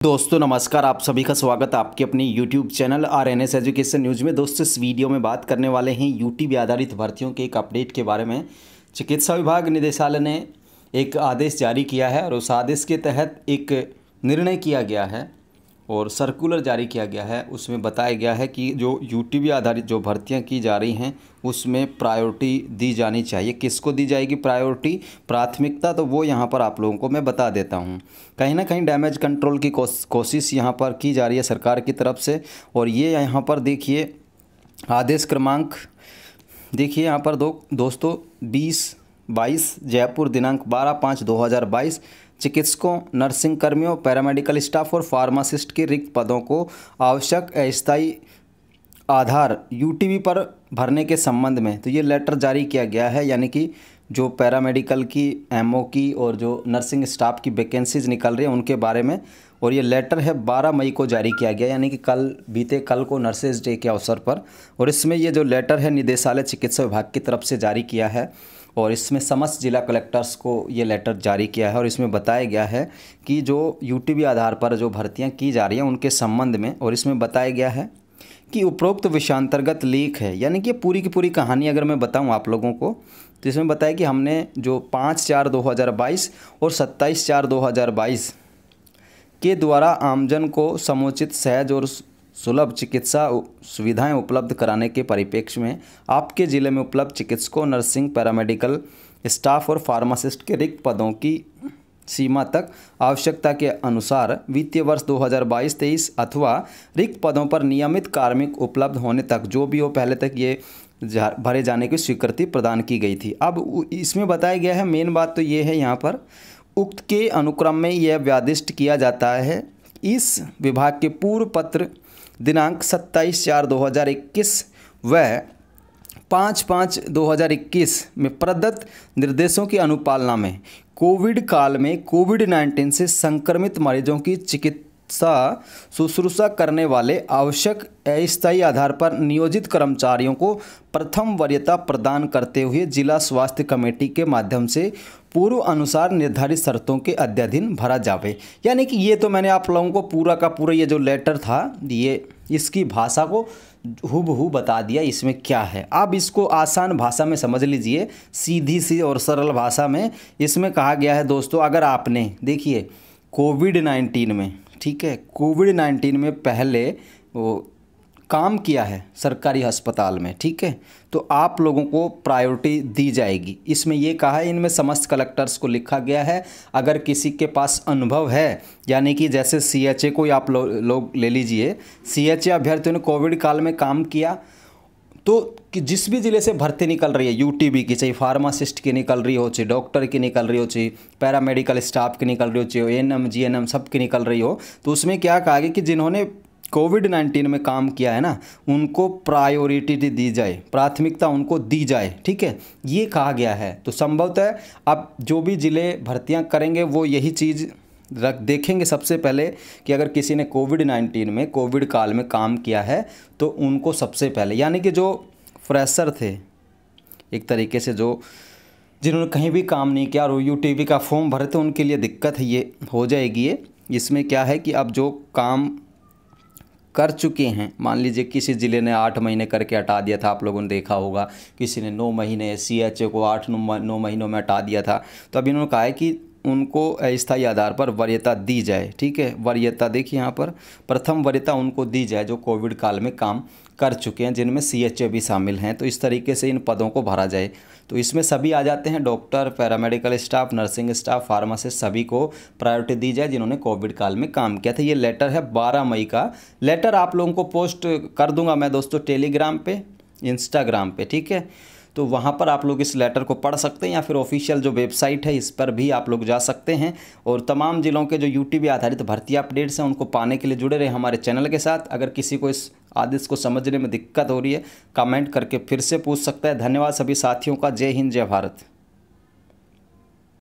दोस्तों नमस्कार, आप सभी का स्वागत है आपके अपनी YouTube channel RNS education news में। दोस्तों इस वीडियो में बात करने वाले हैं यूटीबी आधारित भर्तियों के एक अपडेट के बारे में। चिकित्सा विभाग निदेशालय ने एक आदेश जारी किया है और उस आदेश के तहत एक निर्णय किया गया है और सर्कुलर जारी किया गया है। उसमें बताया गया है कि जो यूटीबी आधारित जो भर्तियां की जा रही हैं उसमें प्रायोरिटी दी जानी चाहिए। किसको दी जाएगी प्रायोरिटी, प्राथमिकता, तो वो यहाँ पर आप लोगों को मैं बता देता हूँ। कहीं ना कहीं डैमेज कंट्रोल की कोशिश यहाँ पर की जा रही है सरकार की तरफ से। और ये यहाँ पर देखिए आदेश क्रमांक, देखिए यहाँ पर दोस्तों 20/22 जयपुर दिनांक 12/5/2022 चिकित्सकों, नर्सिंग कर्मियों, पैरामेडिकल स्टाफ और फार्मासिस्ट के रिक्त पदों को आवश्यक अस्थायी आधार यूटीबी पर भरने के संबंध में तो ये लेटर जारी किया गया है। यानी कि जो पैरामेडिकल की, एमओ की और जो नर्सिंग स्टाफ की वैकेंसीज निकल रही हैं उनके बारे में। और ये लेटर है 12 मई को जारी किया गया, यानी कि बीते कल को नर्सेज डे के अवसर पर। और इसमें ये जो लेटर है निदेशालय चिकित्सा विभाग की तरफ से जारी किया है और इसमें समस्त जिला कलेक्टर्स को ये लेटर जारी किया है। और इसमें बताया गया है कि जो यूटीबी आधार पर जो भर्तियां की जा रही हैं उनके संबंध में। और इसमें बताया गया है कि उपरोक्त विषयांतर्गत लेख है, यानी कि पूरी की पूरी कहानी अगर मैं बताऊं आप लोगों को तो इसमें बताया कि हमने जो 5/4/2022 और 27/4/2022 के द्वारा आमजन को समुचित, सहज और सुलभ चिकित्सा सुविधाएं उपलब्ध कराने के परिप्रेक्ष्य में आपके ज़िले में उपलब्ध चिकित्सकों, नर्सिंग, पैरामेडिकल स्टाफ और फार्मासिस्ट के रिक्त पदों की सीमा तक आवश्यकता के अनुसार वित्तीय वर्ष 2022-23 अथवा रिक्त पदों पर नियमित कार्मिक उपलब्ध होने तक जो भी हो पहले तक ये भरे जाने की स्वीकृति प्रदान की गई थी। अब इसमें बताया गया है, मेन बात तो ये है यहाँ पर, उक्त के अनुक्रम में यह व्यादिष्ट किया जाता है इस विभाग के पूर्व पत्र दिनांक 27/4/2021 व 5/5/2021 में प्रदत्त निर्देशों की अनुपालना में कोविड काल में कोविड-19 से संक्रमित मरीजों की चिकित्सा शुश्रूषा करने वाले आवश्यक अस्थायी आधार पर नियोजित कर्मचारियों को प्रथम वरीयता प्रदान करते हुए जिला स्वास्थ्य कमेटी के माध्यम से पूर्व अनुसार निर्धारित शर्तों के अध्ययन भरा जावे। यानी कि ये तो मैंने आप लोगों को पूरा का पूरा ये जो लेटर था ये इसकी भाषा को हूबहू बता दिया इसमें क्या है। आप इसको आसान भाषा में समझ लीजिए, सीधी सी और सरल भाषा में। इसमें कहा गया है दोस्तों, अगर आपने देखिए कोविड-19 में, ठीक है, कोविड-19 में पहले वो काम किया है सरकारी अस्पताल में, ठीक है, तो आप लोगों को प्रायोरिटी दी जाएगी। इसमें ये कहा है, इनमें समस्त कलेक्टर्स को लिखा गया है। अगर किसी के पास अनुभव है, यानी कि जैसे CHA को आप लोग ले लीजिए, CHA अभ्यर्थियों ने कोविड काल में काम किया तो कि जिस भी ज़िले से भर्ती निकल रही है यूटीबी की, चाहे फार्मासिस्ट की निकल रही हो, चाहे डॉक्टर की निकल रही हो, चाहे पैरामेडिकल स्टाफ की निकल रही हो, चाहे ANM GNM सब की निकल रही हो, तो उसमें क्या कहा गया कि जिन्होंने कोविड-19 में काम किया है ना उनको प्रायोरिटी दी जाए, प्राथमिकता उनको दी जाए, ठीक है, ये कहा गया है। तो संभवतः अब जो भी ज़िले भर्तियां करेंगे वो यही चीज़ देखेंगे सबसे पहले कि अगर किसी ने कोविड-19 में, कोविड काल में काम किया है तो उनको सबसे पहले, यानी कि जो फ्रेशर थे एक तरीके से, जो जिन्होंने कहीं भी काम नहीं किया और यूटीबी का फॉर्म भरे थे, उनके लिए दिक्कत है, ये हो जाएगी। ये इसमें क्या है कि अब जो काम कर चुके हैं, मान लीजिए किसी ज़िले ने 8 महीने करके हटा दिया था, आप लोगों ने देखा होगा, किसी ने 9 महीने, CHA को 8-9 महीनों में हटा दिया था, तो अभी इन्होंने कहा है कि उनको अस्थायी आधार पर वरीयता दी जाए, ठीक है। वरीयता देखिए यहाँ पर प्रथम वरीयता उनको दी जाए जो कोविड काल में काम कर चुके हैं, जिनमें CHA भी शामिल हैं। तो इस तरीके से इन पदों को भरा जाए। तो इसमें सभी आ जाते हैं, doctor, paramedical staff, nursing staff, pharmacist, सभी को प्रायोरिटी दी जाए जिन्होंने कोविड काल में काम किया था। ये लेटर है 12 मई का। लेटर आप लोगों को पोस्ट कर दूंगा मैं दोस्तों टेलीग्राम पे, इंस्टाग्राम पे, ठीक है। तो वहाँ पर आप लोग इस लेटर को पढ़ सकते हैं या फिर ऑफिशियल जो वेबसाइट है इस पर भी आप लोग जा सकते हैं। और तमाम ज़िलों के जो यूटीबी आधारित भर्ती अपडेट्स हैं उनको पाने के लिए जुड़े रहे हमारे चैनल के साथ। अगर किसी को इस आदेश को समझने में दिक्कत हो रही है कमेंट करके फिर से पूछ सकता है। धन्यवाद सभी साथियों का। जय हिंद, जय भारत।